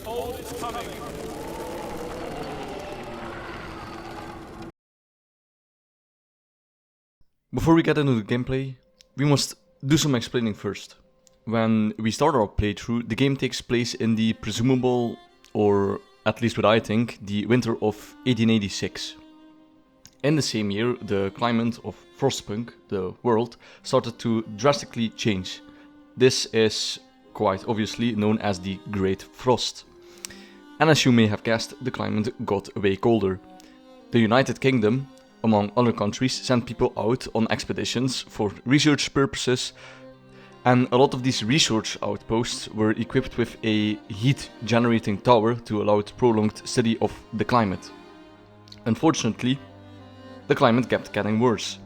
Cold is coming. Before we get into the gameplay, we must do some explaining first. When we start our playthrough, the game takes place in the presumable, or at least what I think, the winter of 1886. In the same year, the climate of Frostpunk, the world, started to drastically change. This is quite obviously known as the Great Frost. And as you may have guessed, the climate got way colder. The United Kingdom, among other countries, sent people out on expeditions for research purposes, and a lot of these research outposts were equipped with a heat generating tower to allow the prolonged study of the climate. Unfortunately, the climate kept getting worse,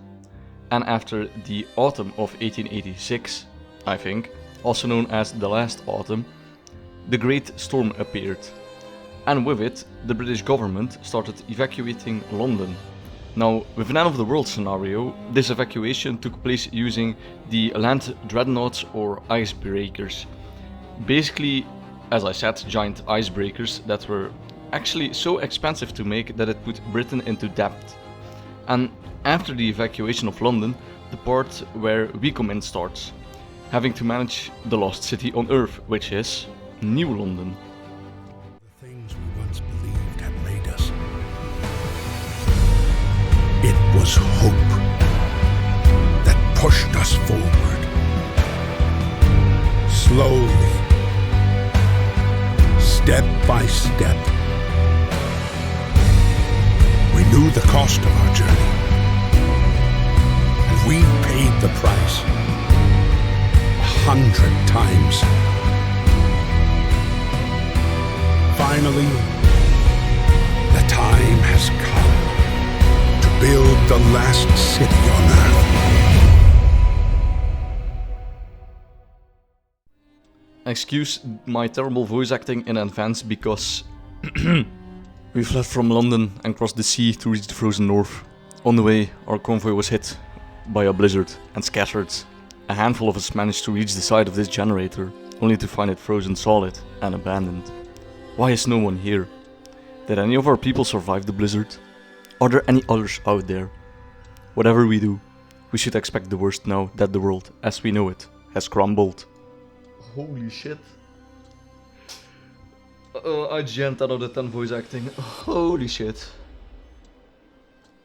and after the autumn of 1886, I think, also known as the last autumn, the Great Storm appeared, and with it, the British government started evacuating London. Now, with an end-of-the-world scenario, this evacuation took place using the land dreadnoughts or icebreakers. Basically, as I said, giant icebreakers that were actually so expensive to make that it put Britain into debt. And after the evacuation of London, the part where we come in starts, having to manage the lost city on Earth, which is New London. The things we once believed had made us. It was hope that pushed us forward. Slowly, step by step, we knew the cost of our journey, and we paid the price 100 times. Finally, the time has come to build the last city on Earth. Excuse my terrible voice acting in advance because we fled from London and crossed the sea to reach the frozen north. On the way, our convoy was hit by a blizzard and scattered. A handful of us managed to reach the side of this generator, only to find it frozen solid and abandoned. Why is no one here? Did any of our people survive the blizzard? Are there any others out there? Whatever we do, we should expect the worst now that the world, as we know it, has crumbled. Holy shit. IGN 10 out of 10 voice acting. Holy shit.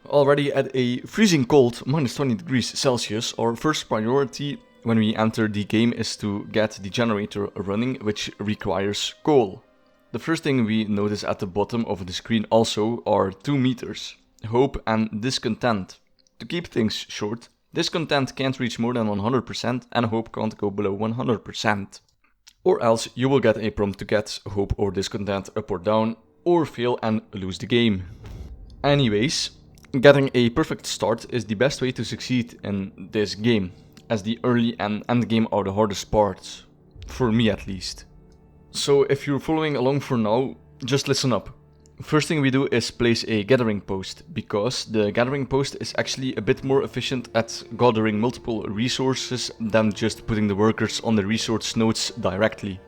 Already at a freezing cold, minus 20 degrees Celsius, our first priority when we enter the game is to get the generator running, which requires coal. The first thing we notice at the bottom of the screen also are two meters, hope and discontent. To keep things short, discontent can't reach more than 100% and hope can't go below 100%. Or else you will get a prompt to get hope or discontent up or down, or fail and lose the game. Anyways, getting a perfect start is the best way to succeed in this game, as the early and end game are the hardest parts, for me at least. So if you're following along for now, just listen up. First thing we do is place a gathering post, because the gathering post is actually a bit more efficient at gathering multiple resources than just putting the workers on the resource nodes directly.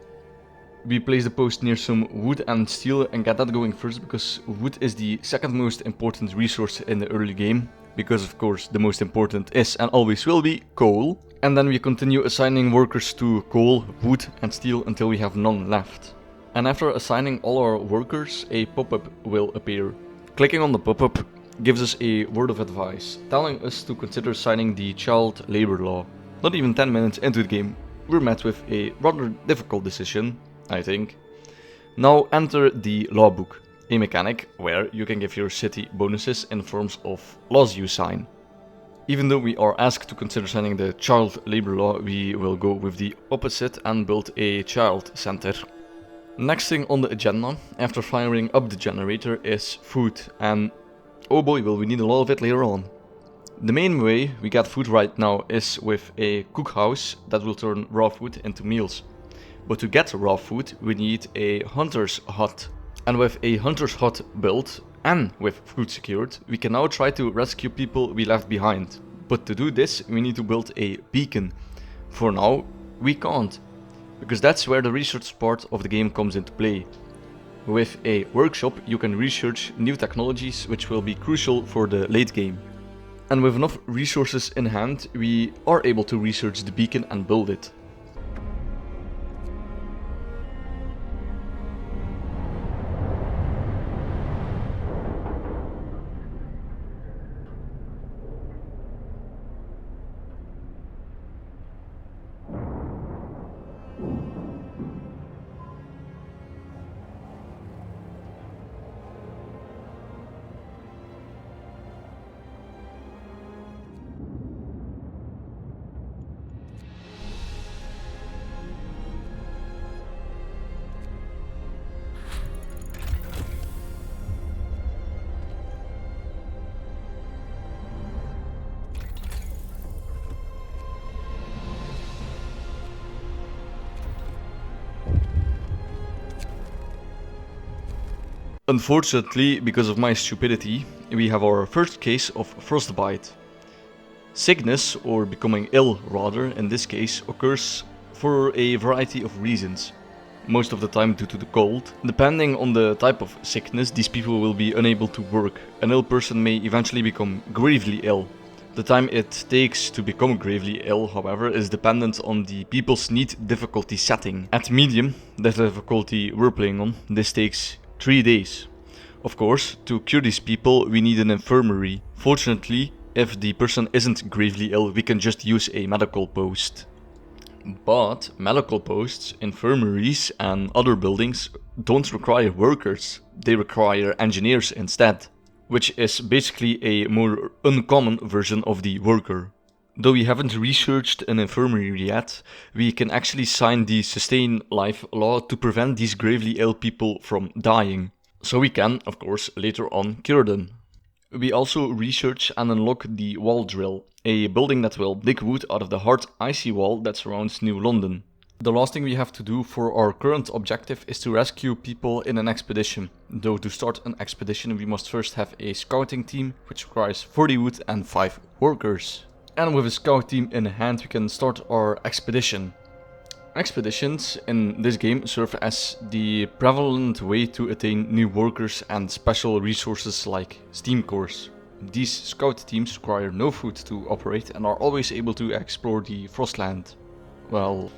We place the post near some wood and steel and get that going first, because wood is the second most important resource in the early game, because of course the most important is and always will be coal. And then we continue assigning workers to coal, wood and steel until we have none left. And after assigning all our workers, a pop-up will appear. Clicking on the pop-up gives us a word of advice, telling us to consider signing the child labor law. Not even 10 minutes into the game, we're met with a rather difficult decision, I think. Now enter the law book, a mechanic where you can give your city bonuses in forms of laws you sign. Even though we are asked to consider signing the child labor law, we will go with the opposite and build a child center. Next thing on the agenda, after firing up the generator, is food, and oh boy will we need a lot of it later on. The main way we get food right now is with a cookhouse that will turn raw food into meals. But to get raw food we need a hunter's hut. And with a hunter's hut built and with food secured, we can now try to rescue people we left behind. But to do this we need to build a beacon. For now we can't. because that's where the research part of the game comes into play. With a workshop, you can research new technologies which will be crucial for the late game. And with enough resources in hand, we are able to research the beacon and build it. Unfortunately, because of my stupidity, we have our first case of frostbite. Sickness, or becoming ill rather, in this case, occurs for a variety of reasons. Most of the time due to the cold. Depending on the type of sickness, these people will be unable to work. An ill person may eventually become gravely ill. The time it takes to become gravely ill, however, is dependent on the people's need difficulty setting. At medium, the difficulty we're playing on, this takes 3 days. Of course, to cure these people, we need an infirmary. Fortunately, if the person isn't gravely ill, we can just use a medical post. But medical posts, infirmaries and other buildings don't require workers, they require engineers instead, which is basically a more uncommon version of the worker. Though we haven't researched an infirmary yet, we can actually sign the Sustain Life law to prevent these gravely ill people from dying. So we can, of course, later on cure them. We also research and unlock the Wall Drill, a building that will dig wood out of the hard icy wall that surrounds New London. The last thing we have to do for our current objective is to rescue people in an expedition. Though to start an expedition we must first have a scouting team, which requires 40 wood and 5 workers. And with a scout team in hand we can start our expedition. Expeditions in this game serve as the prevalent way to attain new workers and special resources like steam cores. These scout teams require no food to operate and are always able to explore the Frostland. Well,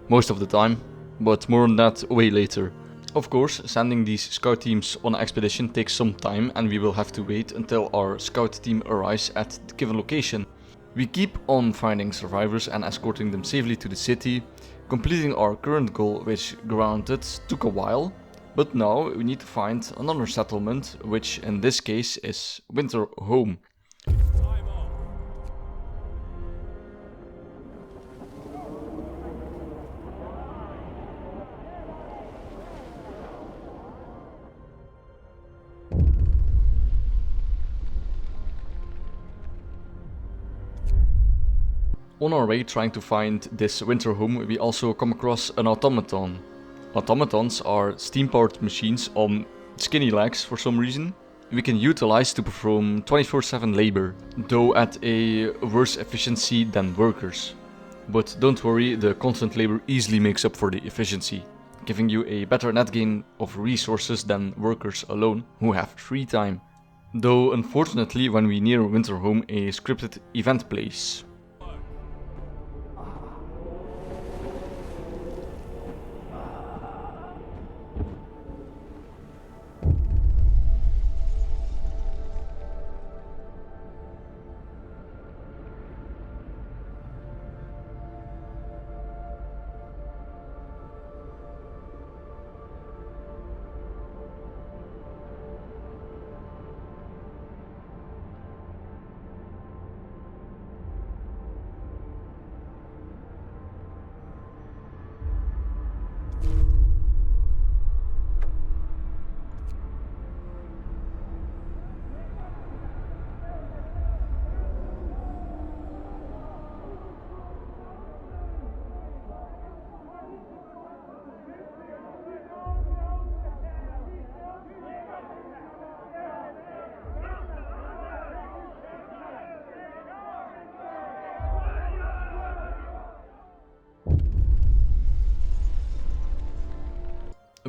most of the time, but more on that way later. Of course, sending these scout teams on an expedition takes some time and we will have to wait until our scout team arrives at the given location. We keep on finding survivors and escorting them safely to the city, completing our current goal, which granted took a while, but now we need to find another settlement, which in this case is Winter Home. On our way trying to find this winter home, we also come across an automaton. Automatons are steam-powered machines on skinny legs for some reason. We can utilize to perform 24/7 labor, though at a worse efficiency than workers. But don't worry, the constant labor easily makes up for the efficiency, giving you a better net gain of resources than workers alone, who have free time. Though unfortunately when we near Winterhome, a scripted event plays.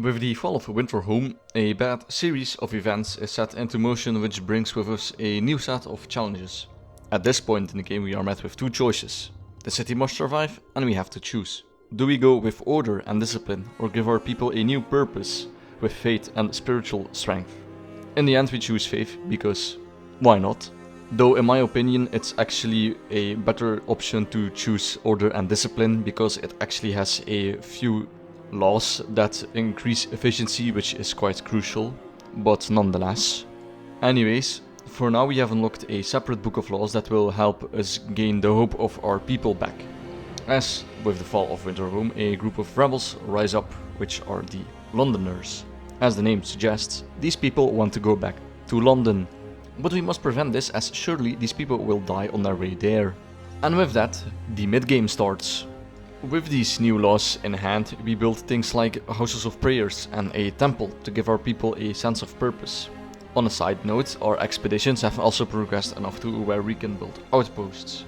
With the fall of Winterhome, a bad series of events is set into motion which brings with us a new set of challenges. At this point in the game we are met with two choices. The city must survive and we have to choose. Do we go with order and discipline or give our people a new purpose with faith and spiritual strength? In the end we choose faith because why not? Though in my opinion it's actually a better option to choose order and discipline because it actually has a few laws that increase efficiency, which is quite crucial, but nonetheless. Anyways, for now we have unlocked a separate book of laws that will help us gain the hope of our people back. As with the fall of Winterhome, a group of rebels rise up, which are the Londoners. As the name suggests, these people want to go back to London. But we must prevent this, as surely these people will die on their way there. And with that, the mid-game starts. With these new laws in hand, we build things like houses of prayers and a temple to give our people a sense of purpose. On a side note, our expeditions have also progressed enough to where we can build outposts.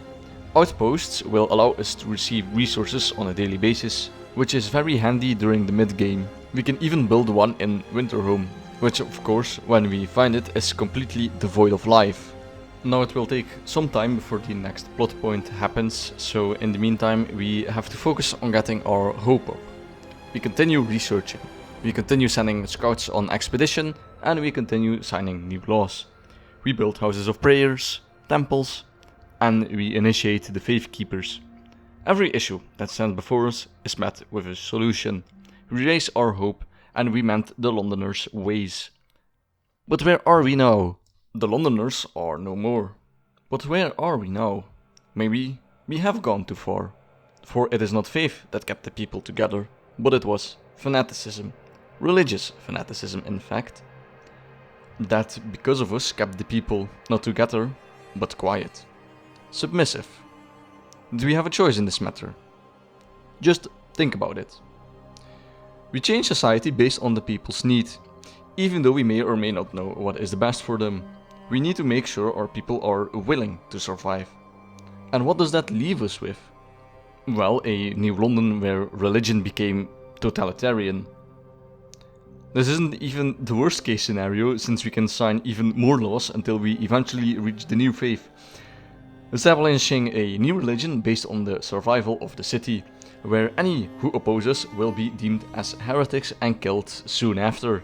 Outposts will allow us to receive resources on a daily basis, which is very handy during the mid-game. We can even build one in Winterhome, which of course, when we find it, is completely devoid of life. Now it will take some time before the next plot point happens, so in the meantime we have to focus on getting our hope up. We continue researching, we continue sending scouts on expedition, and we continue signing new laws. We build houses of prayers, temples, and we initiate the faith keepers. Every issue that stands before us is met with a solution. We raise our hope and we mend the Londoners' ways. But where are we now? The Londoners are no more. But where are we now? Maybe we have gone too far. For it is not faith that kept the people together, but it was fanaticism. Religious fanaticism, in fact. That, because of us, kept the people not together, but quiet. Submissive. Do we have a choice in this matter? Just think about it. We change society based on the people's need, even though we may or may not know what is the best for them. We need to make sure our people are willing to survive. And what does that leave us with? Well, a New London where religion became totalitarian. This isn't even the worst case scenario, since we can sign even more laws until we eventually reach the new faith. Establishing a new religion based on the survival of the city, where any who oppose us will be deemed as heretics and killed soon after.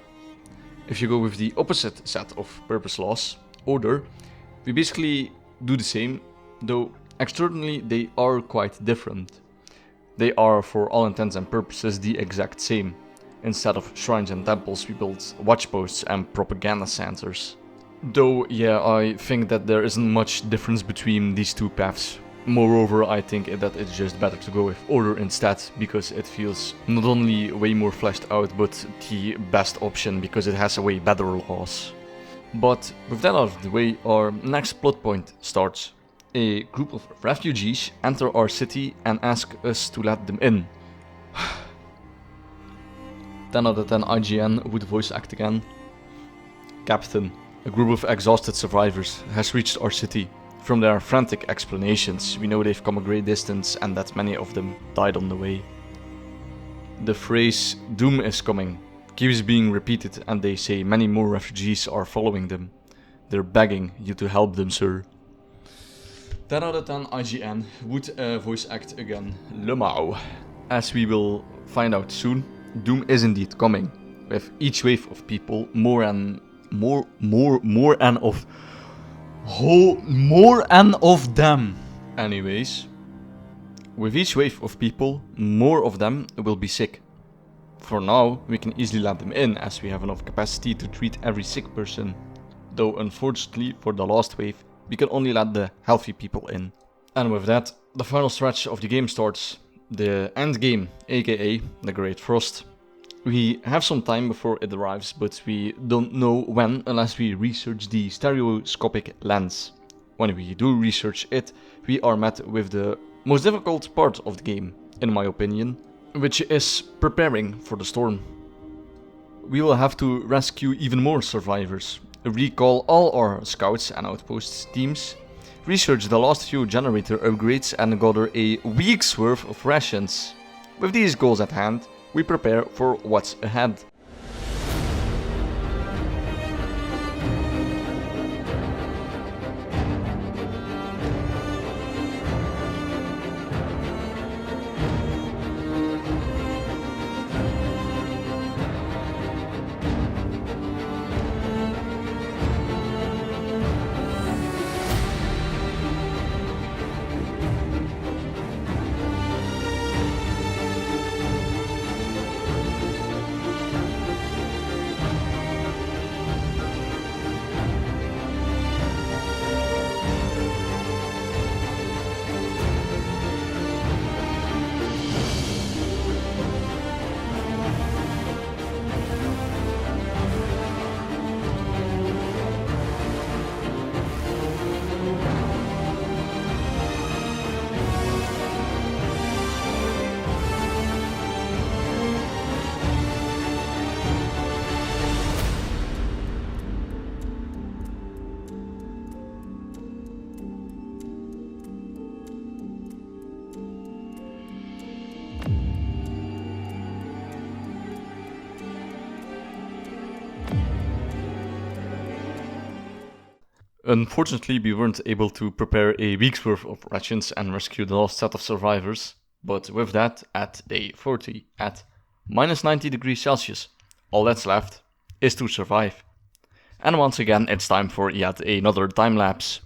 If you go with the opposite set of purpose laws, order, we basically do the same, though externally they are quite different. They are for all intents and purposes the exact same. Instead of shrines and temples we build watchposts and propaganda centers. Though yeah, I think that there isn't much difference between these two paths. Moreover, I think that it's just better to go with order instead, because it feels not only way more fleshed out, but the best option because it has a way better laws. But with that out of the way, our next plot point starts. A group of refugees enter our city and ask us to let them in. 10 out of 10 IGN would voice act again. Captain, a group of exhausted survivors has reached our city. From their frantic explanations, we know they've come a great distance and that many of them died on the way. The phrase "doom is coming" keeps being repeated, and they say many more refugees are following them. They're begging you to help them, sir. 10 out of 10 IGN would voice act again Lemau. As we will find out soon, doom is indeed coming. With each wave of people, more and of them. Anyways, with each wave of people, more of them will be sick. For now, we can easily let them in, as we have enough capacity to treat every sick person. Though unfortunately for the last wave, we can only let the healthy people in. And with that, the final stretch of the game starts. The end game, aka the Great Frost. We have some time before it arrives, but we don't know when unless we research the stereoscopic lens. When we do research it, we are met with the most difficult part of the game, in my opinion, which is preparing for the storm. We will have to rescue even more survivors, recall all our scouts and outposts teams, research the last few generator upgrades and gather a week's worth of rations. With these goals at hand, we prepare for what's ahead. Unfortunately, we weren't able to prepare a week's worth of rations and rescue the last set of survivors, but with that, at day 40, at minus 90 degrees Celsius, all that's left is to survive. And once again, it's time for yet another time lapse.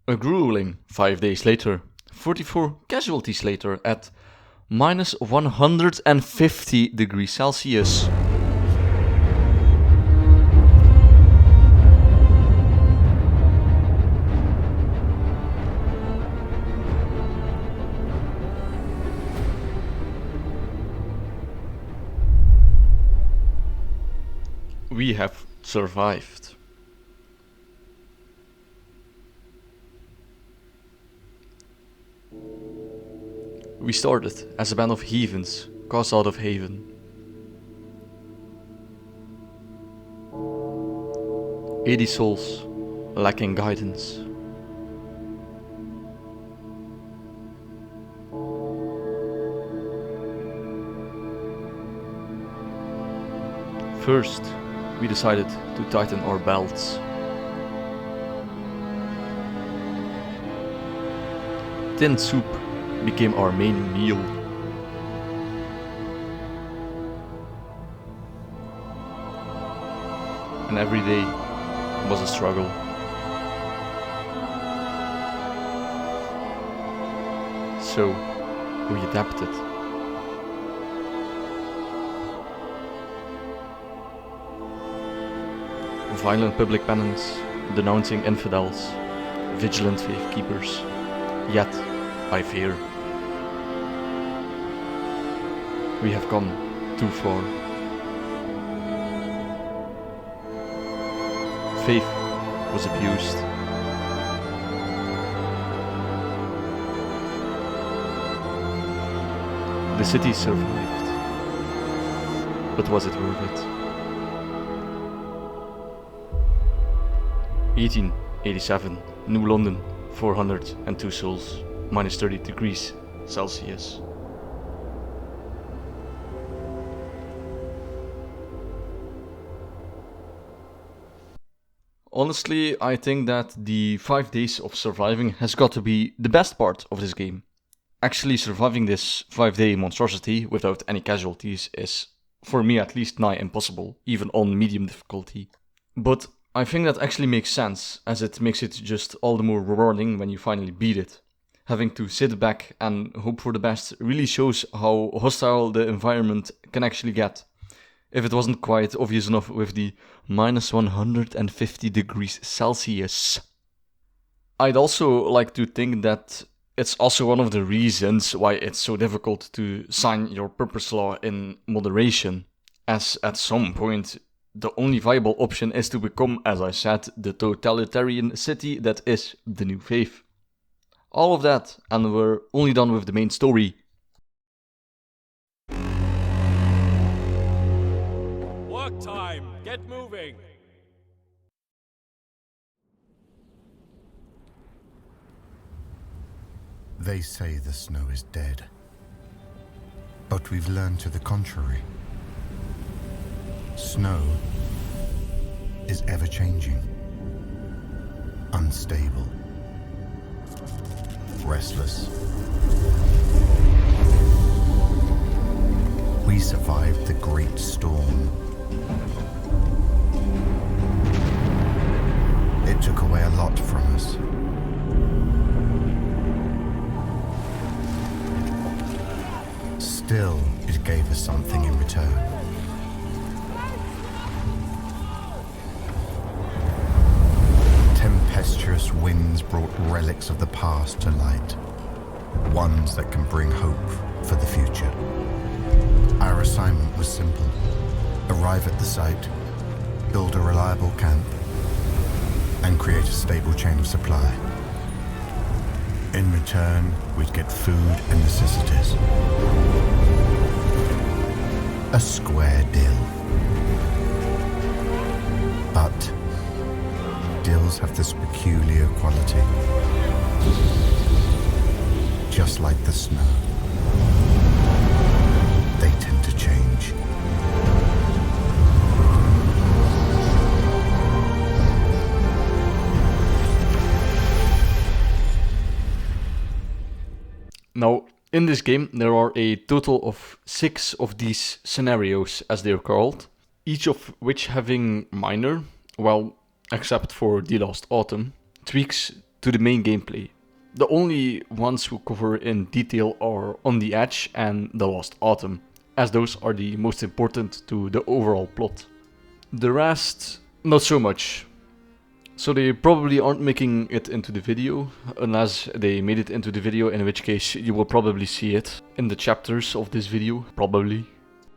A grueling 5 days later, 44 casualties later at minus 150 degrees Celsius. We have survived. We started as a band of heathens cast out of haven. "80 souls, lacking guidance. First, we decided to tighten our belts. Tinned soup became our main meal. And every day was a struggle. So we adapted. Violent public penance, denouncing infidels, vigilant faith keepers. Yet, I fear, we have come too far. Faith was abused. The city survived. But was it worth it? 1887, New London, 402 souls, minus 30 degrees Celsius. Honestly, I think that the 5 days of surviving has got to be the best part of this game. Actually surviving this 5-day monstrosity without any casualties is, for me at least, nigh impossible, even on medium difficulty. But I think that actually makes sense, as it makes it just all the more rewarding when you finally beat it. Having to sit back and hope for the best really shows how hostile the environment can actually get. If it wasn't quite obvious enough with the minus 150 degrees Celsius. I'd also like to think that It's also one of the reasons why it's so difficult to sign your purpose law in moderation, as at some point the only viable option is to become, as I said, the totalitarian city that is the new faith. All of that, and we're only done with the main story. Work time! Get moving! They say the snow is dead. But we've learned to the contrary. Snow is ever-changing, unstable, restless. We survived the great storm. It took away a lot from us. Still, it gave us something in return. Tempestuous winds brought relics of the past to light, ones that can bring hope for the future. Our assignment was simple: arrive at the site, build a reliable camp, and create a stable chain of supply. In return, we'd get food and necessities. A square deal. But deals have this peculiar quality. Just like the snow, they tend to change. Now, in this game there are a total of 6 of these scenarios, as they're called, each of which having minor, well, except for The Last Autumn, tweaks to the main gameplay. The only ones we cover in detail are On the Edge and The Last Autumn, as those are the most important to the overall plot. The rest, not so much. So they probably aren't making it into the video, unless they made it into the video, in which case you will probably see it in the chapters of this video, probably.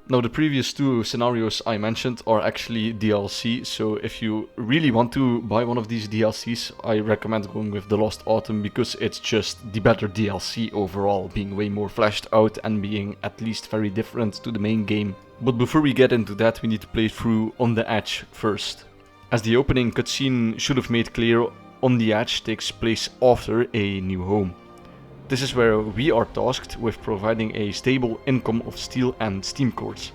Now the previous 2 scenarios I mentioned are actually DLC, so if you really want to buy one of these DLCs, I recommend going with The Lost Autumn, because it's just the better DLC overall, being way more fleshed out and being at least very different to the main game. But before we get into that, we need to play through On the Edge first. As the opening cutscene should have made clear, On the Edge takes place after a new home. This is where we are tasked with providing a stable income of steel and steam cores.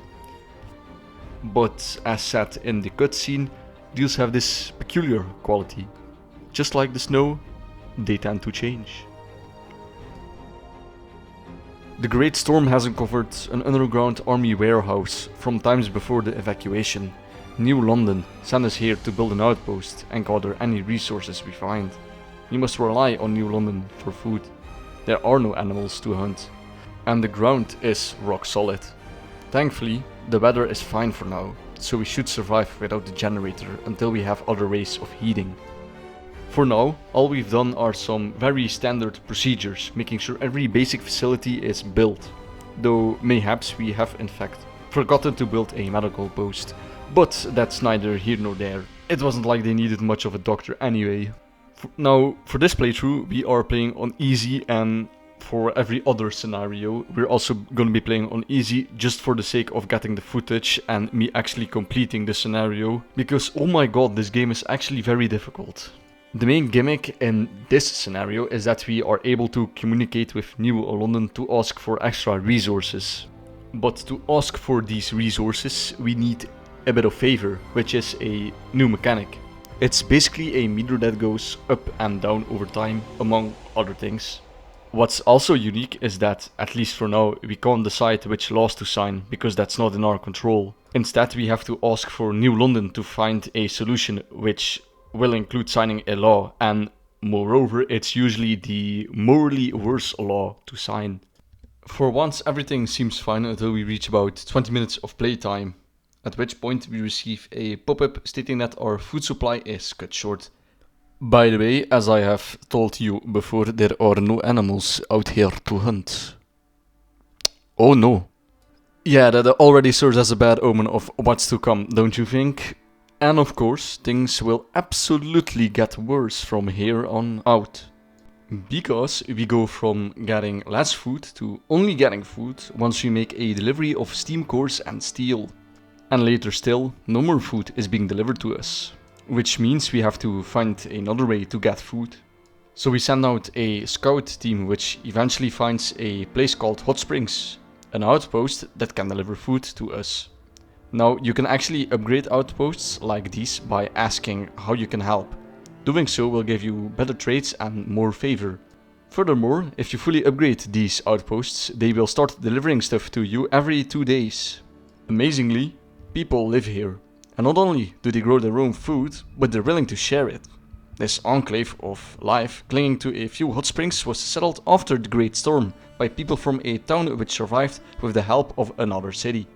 But as said in the cutscene, deals have this peculiar quality. Just like the snow, they tend to change. The Great Storm has uncovered an underground army warehouse from times before the evacuation. New London sent us here to build an outpost and gather any resources we find. We must rely on New London for food. There are no animals to hunt, and the ground is rock solid. Thankfully, the weather is fine for now, so we should survive without the generator until we have other ways of heating. For now, all we've done are some very standard procedures, making sure every basic facility is built, though mayhaps we have in fact forgotten to build a medical post. But that's neither here nor there. It wasn't like they needed much of a doctor anyway. Now, for this playthrough, we are playing on easy, and for every other scenario, we're also going to be playing on easy just for the sake of getting the footage and me actually completing the scenario. Because, oh my god, this game is actually very difficult. The main gimmick in this scenario is that we are able to communicate with New London to ask for extra resources. But to ask for these resources, we need a bit of favor, which is a new mechanic. It's basically a meter that goes up and down over time, among other things. What's also unique is that, at least for now, we can't decide which laws to sign, because that's not in our control. Instead, we have to ask for New London to find a solution, which will include signing a law, and moreover, it's usually the morally worse law to sign. For once, everything seems fine until we reach about 20 minutes of playtime, at which point we receive a pop-up stating that our food supply is cut short. By the way, as I have told you before, there are no animals out here to hunt. Oh no. Yeah, that already serves as a bad omen of what's to come, don't you think? And of course, things will absolutely get worse from here on out. Because we go from getting less food to only getting food once we make a delivery of steam cores and steel. And later still, no more food is being delivered to us. Which means we have to find another way to get food. So we send out a scout team which eventually finds a place called Hot Springs, an outpost that can deliver food to us. Now you can actually upgrade outposts like these by asking how you can help. Doing so will give you better traits and more favor. Furthermore, if you fully upgrade these outposts, they will start delivering stuff to you every 2 days. Amazingly, people live here. And not only do they grow their own food, but they're willing to share it. This enclave of life, clinging to a few hot springs, was settled after the Great Storm by people from a town which survived with the help of another city.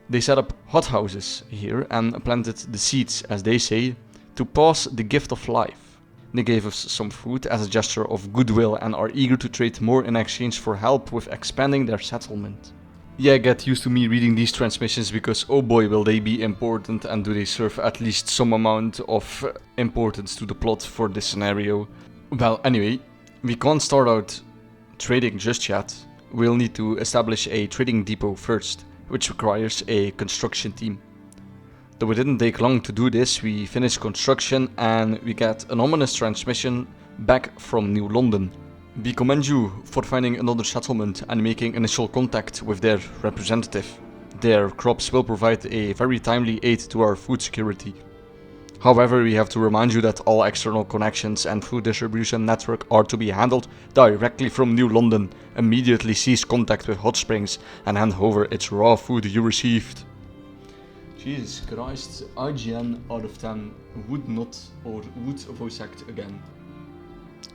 They set up hothouses here and planted the seeds, as they say, to pass the gift of life. They gave us some food as a gesture of goodwill and are eager to trade more in exchange for help with expanding their settlement. Yeah, get used to me reading these transmissions because oh boy will they be important and do they serve at least some amount of importance to the plot for this scenario. Well, anyway, we can't start out trading just yet. We'll need to establish a trading depot first, which requires a construction team. Though it didn't take long to do this, we finished construction and we get an ominous transmission back from New London. We commend you for finding another settlement and making initial contact with their representative. Their crops will provide a very timely aid to our food security. However, we have to remind you that all external connections and food distribution network are to be handled directly from New London. Immediately cease contact with Hot Springs and hand over its raw food you received. Jesus Christ, IGN out of 10 would not or would voice act again.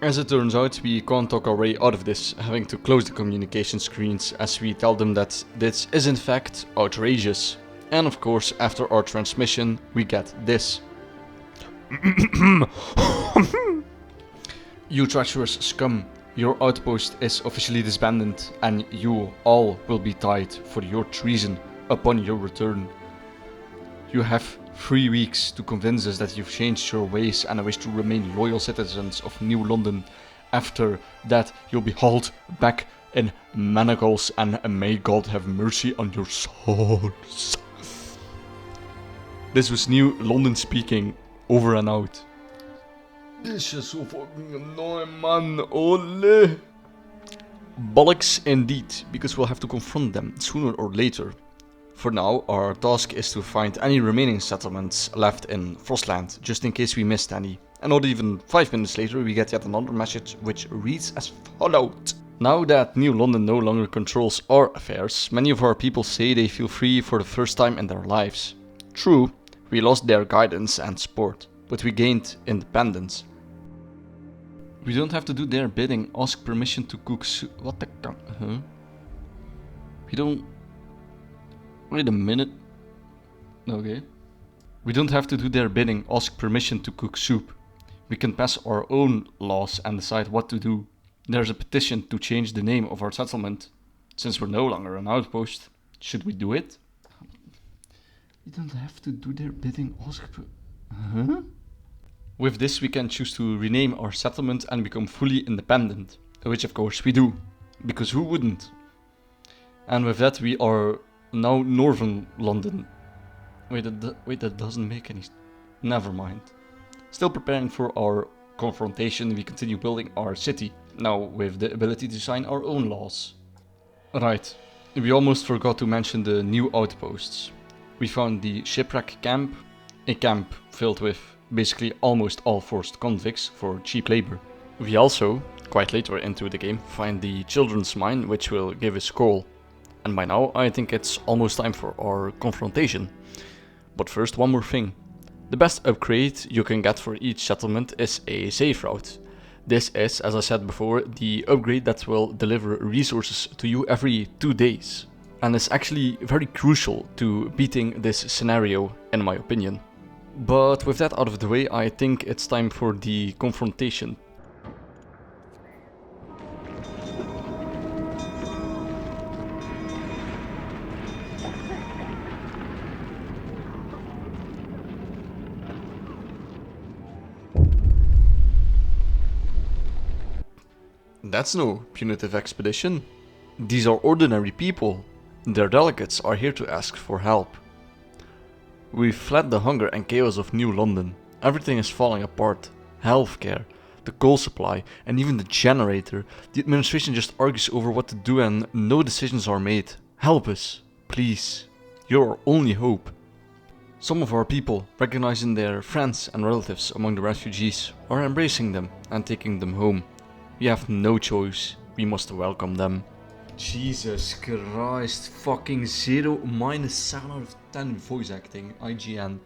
As it turns out, we can't talk our way out of this, having to close the communication screens as we tell them that this is in fact outrageous. And of course, after our transmission, we get this. You treacherous scum, your outpost is officially disbanded and you all will be tied for your treason upon your return. You have 3 weeks to convince us that you've changed your ways and wish to remain loyal citizens of New London. After that, you'll be hauled back in manacles and may God have mercy on your souls. This was New London speaking, over and out. This is so fucking annoying, man. Ole. Bollocks indeed, because we'll have to confront them sooner or later. For now, our task is to find any remaining settlements left in Frostland, just in case we missed any. And not even 5 minutes later, we get yet another message which reads as follows. Now that New London no longer controls our affairs, many of our people say they feel free for the first time in their lives. True, we lost their guidance and support, but we gained independence. We don't have to do their bidding, ask permission to cook soup. What the huh? We don't... Wait a minute. Okay. We don't have to do their bidding, ask permission to cook soup. We can pass our own laws and decide what to do. There's a petition to change the name of our settlement. Since we're no longer an outpost, should we do it? We don't have to do their bidding, ask huh? With this we can choose to rename our settlement and become fully independent. Which of course we do. Because who wouldn't? And with that we are now Northern London. Wait, that doesn't make any... Never mind. Still preparing for our confrontation, we continue building our city. Now with the ability to sign our own laws. Right, we almost forgot to mention the new outposts. We found the shipwreck camp, a camp filled with basically almost all forced convicts for cheap labor. We also, quite later into the game, find the children's mine which will give us coal. And by now I think it's almost time for our confrontation. But first, one more thing. The best upgrade you can get for each settlement is a safe route. This is, as I said before, the upgrade that will deliver resources to you every 2 days. And is actually very crucial to beating this scenario, in my opinion. But with that out of the way, I think it's time for the confrontation. That's no punitive expedition. These are ordinary people. Their delegates are here to ask for help. We've fled the hunger and chaos of New London. Everything is falling apart. Healthcare, the coal supply, and even the generator. The administration just argues over what to do and no decisions are made. Help us, please. You're our only hope. Some of our people, recognizing their friends and relatives among the refugees, are embracing them and taking them home. We have no choice. We must welcome them. Jesus Christ, fucking 0 minus 7 out of 10 voice acting, IGN.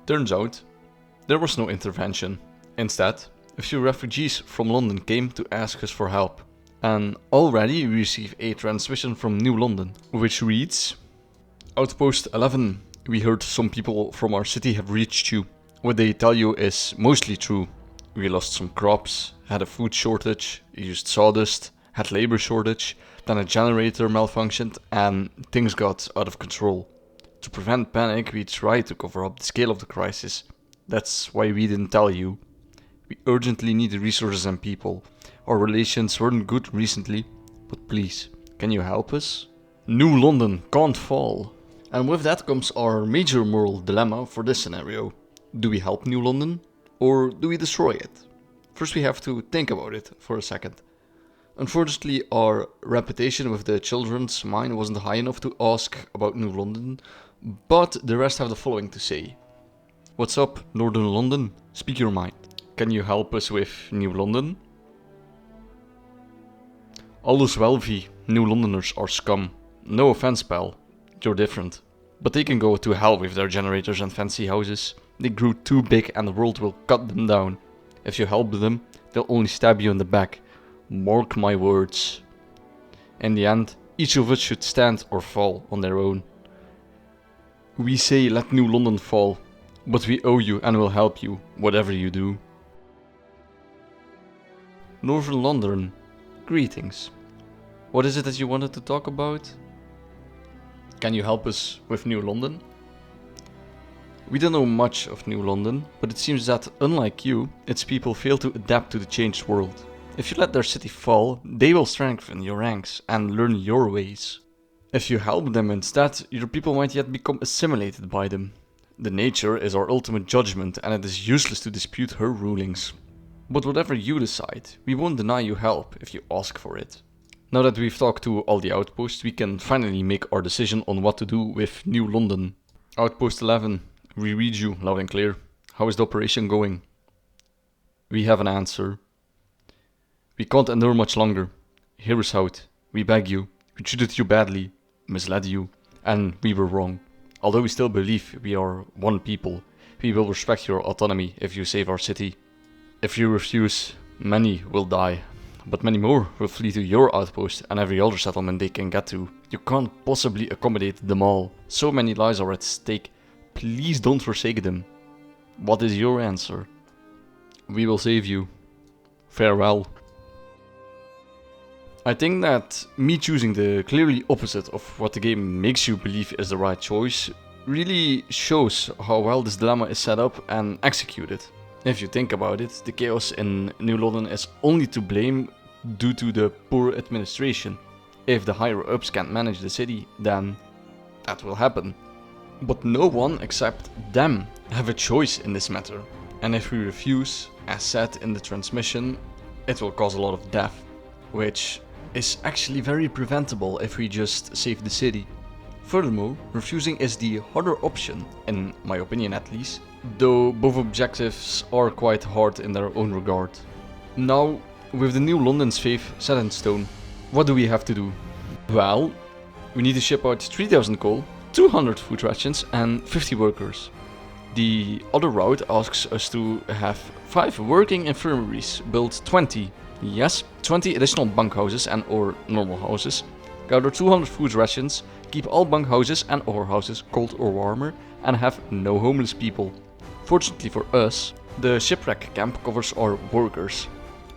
Turns out, there was no intervention. Instead, a few refugees from London came to ask us for help. And already we receive a transmission from New London, which reads: Outpost 11, we heard some people from our city have reached you. What they tell you is mostly true. We lost some crops, had a food shortage, used sawdust, had labor shortage, then a generator malfunctioned and things got out of control. To prevent panic, we tried to cover up the scale of the crisis. That's why we didn't tell you. We urgently need resources and people. Our relations weren't good recently, but please, can you help us? New London can't fall. And with that comes our major moral dilemma for this scenario. Do we help New London? Or do we destroy it? First we have to think about it for a second. Unfortunately, our reputation with the children's mine wasn't high enough to ask about New London, but the rest have the following to say. What's up, Northern London? Speak your mind. Can you help us with New London? Alles wel, V. New Londoners are scum. No offense, pal. You're different. But they can go to hell with their generators and fancy houses. They grew too big and the world will cut them down. If you help them, they'll only stab you in the back. Mark my words. In the end, each of us should stand or fall on their own. We say let New London fall, but we owe you and will help you, whatever you do. Northern London, greetings. What is it that you wanted to talk about? Can you help us with New London? We don't know much of New London, but it seems that, unlike you, its people fail to adapt to the changed world. If you let their city fall, they will strengthen your ranks and learn your ways. If you help them instead, your people might yet become assimilated by them. The nature is our ultimate judgment and it is useless to dispute her rulings. But whatever you decide, we won't deny you help if you ask for it. Now that we've talked to all the outposts, we can finally make our decision on what to do with New London. Outpost 11, we read you loud and clear. How is the operation going? We have an answer. We can't endure much longer. Hear us out. We beg you. We treated you badly, misled you, and we were wrong. Although we still believe we are one people, we will respect your autonomy if you save our city. If you refuse, many will die, but many more will flee to your outpost and every other settlement they can get to. You can't possibly accommodate them all. So many lives are at stake. Please don't forsake them. What is your answer? We will save you. Farewell. I think that me choosing the clearly opposite of what the game makes you believe is the right choice really shows how well this dilemma is set up and executed. If you think about it, the chaos in New London is only to blame due to the poor administration. If the higher ups can't manage the city, then that will happen. But no one except them have a choice in this matter. And if we refuse, as said in the transmission, it will cause a lot of death, which is actually very preventable if we just save the city. Furthermore, refusing is the harder option, in my opinion at least, though both objectives are quite hard in their own regard. Now, with the New London's fate set in stone, what do we have to do? Well, we need to ship out 3000 coal, 200 food rations and 50 workers. The other route asks us to have 5 working infirmaries, build 20. Yes, 20 additional bunkhouses and or normal houses, Gather 200 food rations, keep all bunkhouses and other houses cold or warmer, and have no homeless people. Fortunately for us, the shipwreck camp covers our workers.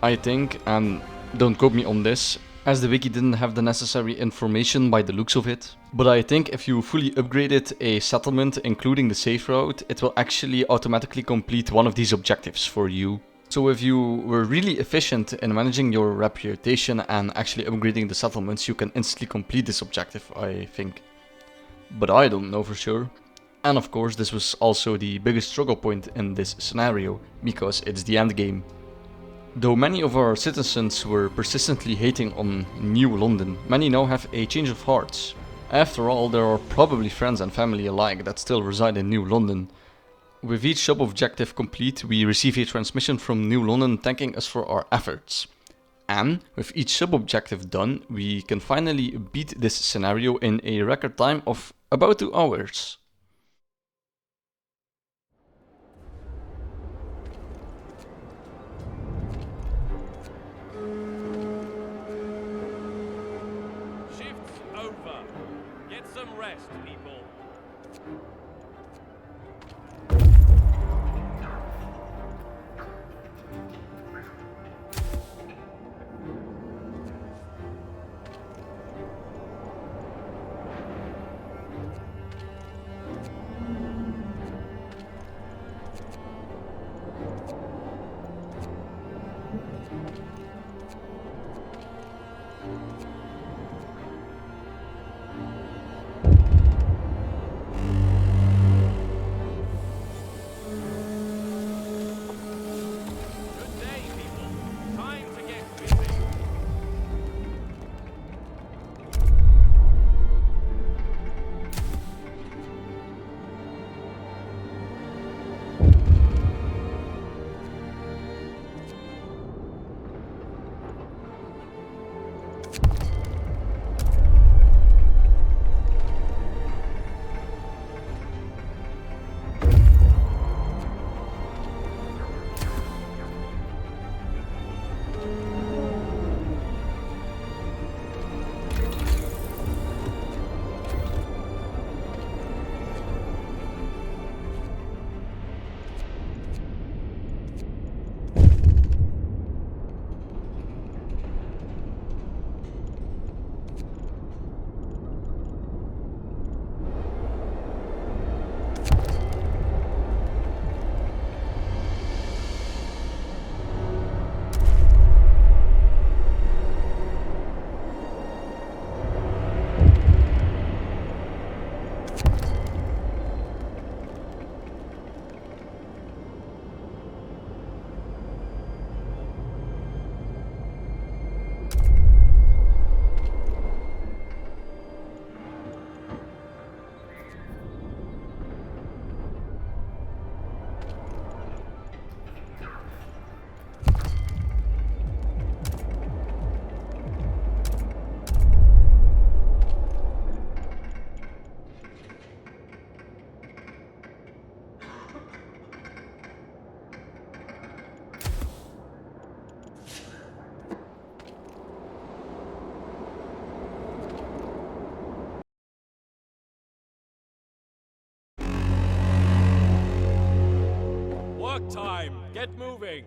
I think, and don't quote me on this, as the wiki didn't have the necessary information by the looks of it, but I think if you fully upgraded a settlement including the safe route, it will actually automatically complete one of these objectives for you. So if you were really efficient in managing your reputation and actually upgrading the settlements, you can instantly complete this objective, I think. But I don't know for sure. And of course this was also the biggest struggle point in this scenario, because it's the end game. Though many of our citizens were persistently hating on New London, many now have a change of hearts. After all, there are probably friends and family alike that still reside in New London. With each sub-objective complete, we receive a transmission from New London thanking us for our efforts. And with each sub-objective done, we can finally beat this scenario in a record time of about 2 hours. Shift's over. Get some rest, people. Good day, people. Time to get busy. Work time. Get moving.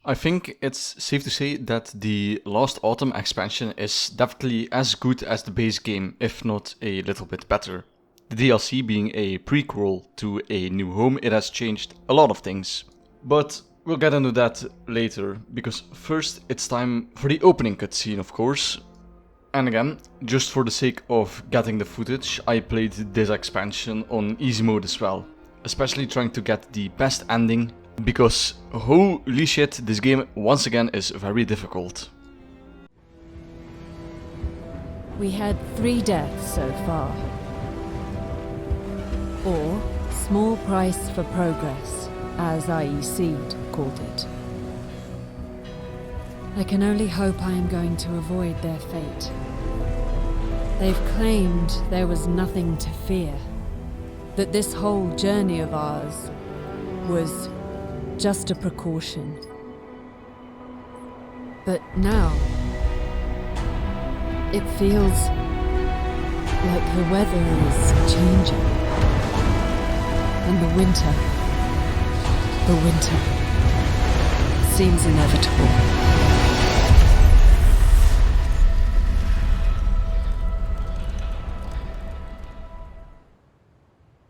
I think it's safe to say that the Last Autumn expansion is definitely as good as the base game, if not a little bit better. The DLC being a prequel to A New Home, it has changed a lot of things. But we'll get into that later, because first it's time for the opening cutscene, of course. And again, just for the sake of getting the footage, I played this expansion on easy mode as well. Especially trying to get the best ending, because holy shit, this game once again is very difficult. We had 3 deaths so far. Or small price for progress, as IEC called it. I can only hope I am going to avoid their fate. They've claimed there was nothing to fear, that this whole journey of ours was just a precaution. But now, it feels like the weather is changing. And the winter seems inevitable.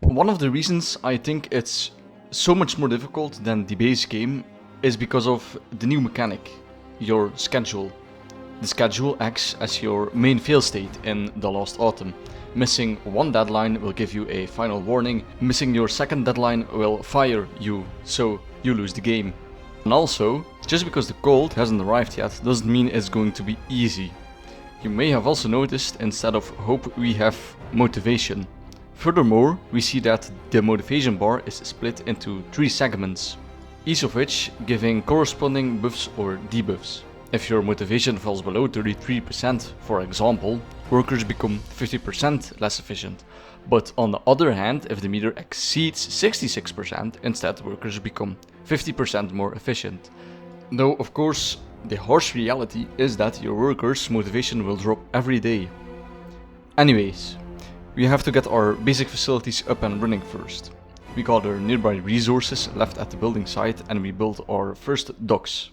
One of the reasons I think it's so much more difficult than the base game is because of the new mechanic, your schedule. The schedule acts as your main fail state in The Lost Autumn. Missing one deadline will give you a final warning, missing your second deadline will fire you, so you lose the game. And also, just because the cold hasn't arrived yet doesn't mean it's going to be easy. You may have also noticed instead of hope we have motivation. Furthermore, we see that the motivation bar is split into 3 segments, each of which giving corresponding buffs or debuffs. If your motivation falls below 33%, for example, workers become 50% less efficient. But on the other hand, if the meter exceeds 66%, instead workers become 50% more efficient. Though of course, the harsh reality is that your workers' motivation will drop every day. Anyways, we have to get our basic facilities up and running first. We gather nearby resources left at the building site and we build our first docks.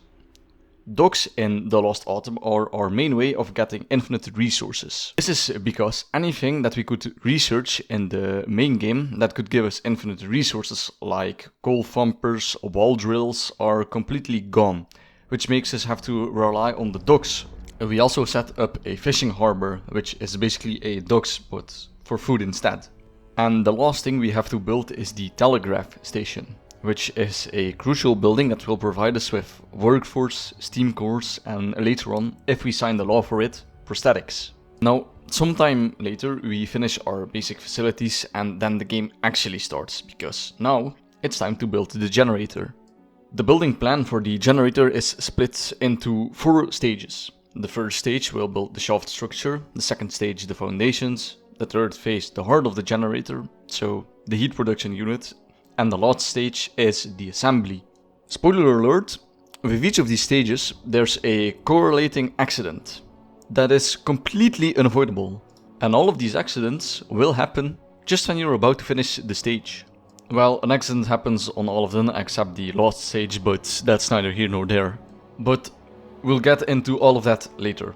Docks in The Lost Autumn are our main way of getting infinite resources. This is because anything that we could research in the main game that could give us infinite resources like coal thumpers, wall drills are completely gone, which makes us have to rely on the docks. We also set up a fishing harbor, which is basically a docks but for food instead. And the last thing we have to build is the telegraph station, which is a crucial building that will provide us with workforce, steam cores, and later on, if we sign the law for it, prosthetics. Now, sometime later we finish our basic facilities and then the game actually starts, because now it's time to build the generator. The building plan for the generator is split into 4 stages. The first stage will build the shaft structure, the second stage the foundations, the third phase the heart of the generator, so the heat production unit, and the last stage is the assembly. Spoiler alert, with each of these stages there's a correlating accident that is completely unavoidable. And all of these accidents will happen just when you're about to finish the stage. Well, an accident happens on all of them except the last stage, but that's neither here nor there. But we'll get into all of that later.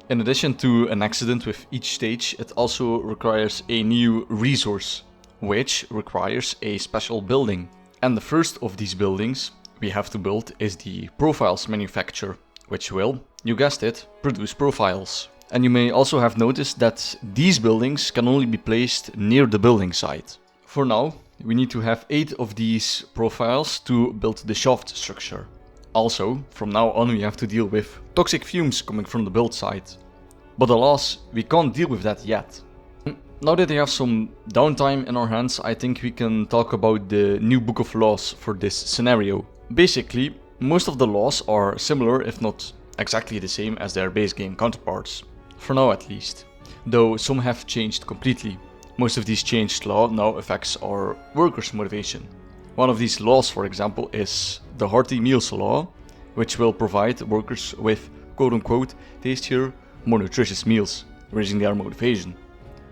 In addition to an accident with each stage, it also requires a new resource, which requires a special building. And the first of these buildings we have to build is the profiles manufacturer, which will, you guessed it, produce profiles. And you may also have noticed that these buildings can only be placed near the building site. For now, we need to have 8 of these profiles to build the shaft structure. Also, from now on we have to deal with toxic fumes coming from the build site. But alas, we can't deal with that yet. Now that we have some downtime in our hands, I think we can talk about the new book of laws for this scenario. Basically, most of the laws are similar, if not exactly the same as their base game counterparts. For now at least. Though some have changed completely. Most of these changed law now affects our workers' motivation. One of these laws, for example, is the hearty meals law, which will provide workers with quote-unquote tastier, more nutritious meals, raising their motivation.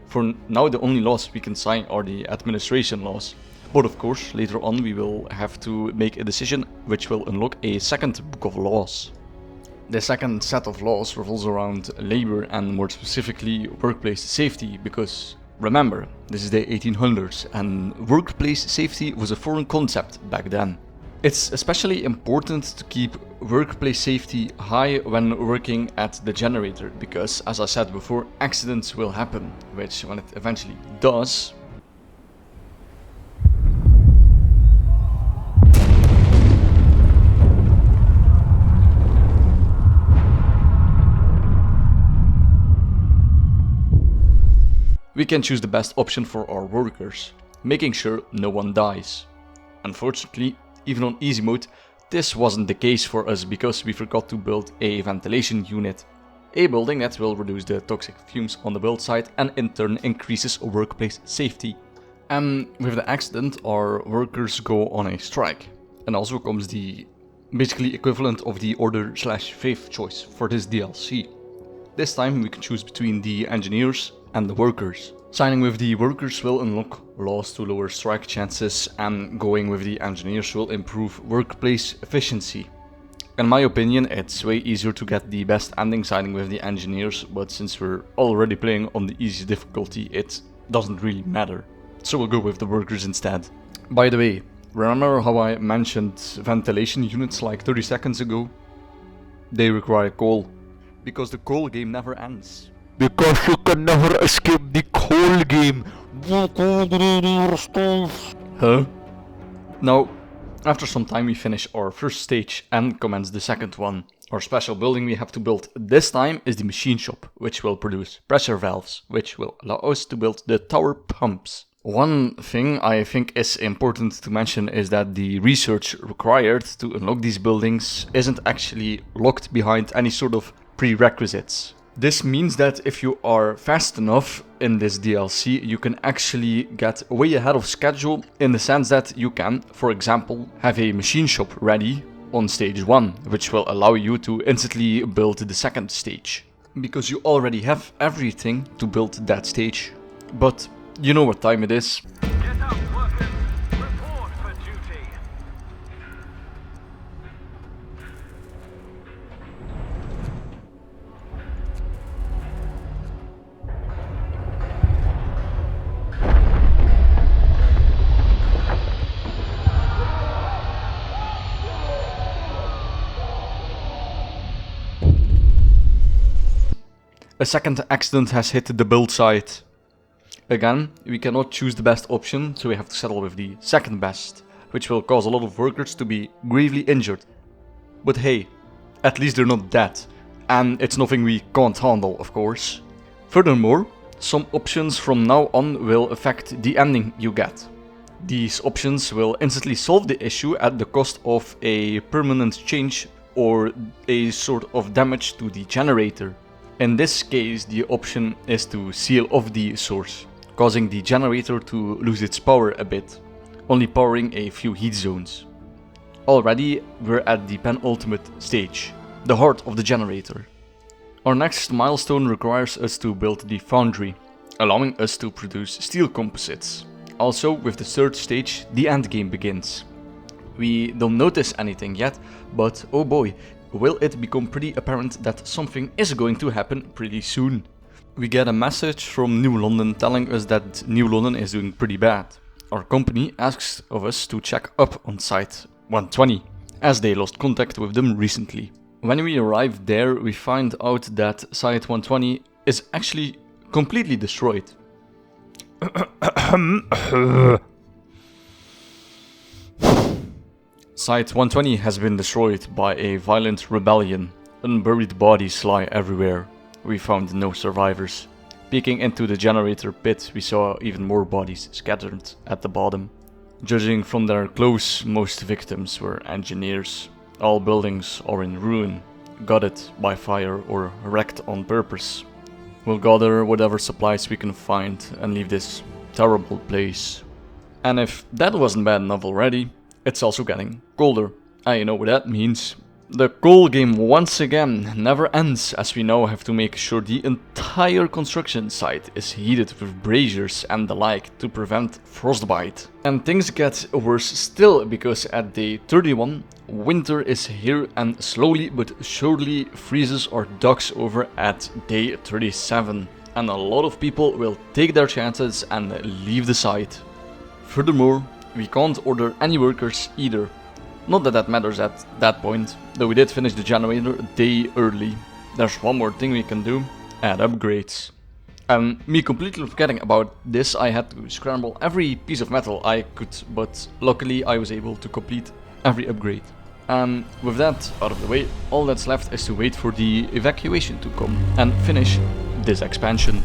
For now, the only laws we can sign are the administration laws. But of course, later on we will have to make a decision which will unlock a second book of laws. The second set of laws revolves around labor and more specifically workplace safety, because remember, this is the 1800s and workplace safety was a foreign concept back then. It's especially important to keep workplace safety high when working at the generator, because as I said before, accidents will happen, which when it eventually does, we can choose the best option for our workers, making sure no one dies. Unfortunately, even on easy mode, this wasn't the case for us because we forgot to build a ventilation unit. A building that will reduce the toxic fumes on the build site and in turn increases workplace safety. And with the accident, our workers go on a strike. And also comes the basically equivalent of the order/faith choice for this DLC. This time we can choose between the engineers and the workers. Signing with the workers will unlock laws to lower strike chances, and going with the engineers will improve workplace efficiency. In my opinion, it's way easier to get the best ending signing with the engineers, but since we're already playing on the easy difficulty, it doesn't really matter. So we'll go with the workers instead. By the way, remember how I mentioned ventilation units like 30 seconds ago? They require coal, because the coal game never ends. Because you can never escape the coal game. Huh? Now, after some time we finish our first stage and commence the second one. Our special building we have to build this time is the machine shop, which will produce pressure valves, which will allow us to build the tower pumps. One thing I think is important to mention is that the research required to unlock these buildings isn't actually locked behind any sort of prerequisites. This means that if you are fast enough in this DLC, you can actually get way ahead of schedule in the sense that you can, for example, have a machine shop ready on stage 1, which will allow you to instantly build the second stage, because you already have everything to build that stage. But you know what time it is. Get up, workers. Report for duty. A second accident has hit the build site. Again, we cannot choose the best option, so we have to settle with the second best, which will cause a lot of workers to be gravely injured. But hey, at least they're not dead, and it's nothing we can't handle, of course. Furthermore, some options from now on will affect the ending you get. These options will instantly solve the issue at the cost of a permanent change or a sort of damage to the generator. In this case, the option is to seal off the source, causing the generator to lose its power a bit, only powering a few heat zones. Already, we're at the penultimate stage, the heart of the generator. Our next milestone requires us to build the foundry, allowing us to produce steel composites. Also, with the third stage, the endgame begins. We don't notice anything yet, but oh boy, will it become pretty apparent that something is going to happen pretty soon. We get a message from New London telling us that New London is doing pretty bad. Our company asks of us to check up on Site 120, as they lost contact with them recently. When we arrive there, we find out that Site 120 is actually completely destroyed. Site 120 has been destroyed by a violent rebellion. Unburied bodies lie everywhere. We found no survivors. Peeking into the generator pit, we saw even more bodies scattered at the bottom. Judging from their clothes, most victims were engineers. All buildings are in ruin, gutted by fire or wrecked on purpose. We'll gather whatever supplies we can find and leave this terrible place. And if that wasn't bad enough already, it's also getting colder. You know what that means. The coal game once again never ends, as we now have to make sure the entire construction site is heated with braziers and the like to prevent frostbite. And things get worse still, because at day 31, winter is here and slowly but surely freezes our ducks over at day 37. And a lot of people will take their chances and leave the site. Furthermore, we can't order any workers either. Not that that matters at that point, though we did finish the generator a day early. There's one more thing we can do, add upgrades. And me completely forgetting about this, I had to scramble every piece of metal I could, but luckily I was able to complete every upgrade. And with that out of the way, all that's left is to wait for the evacuation to come and finish this expansion.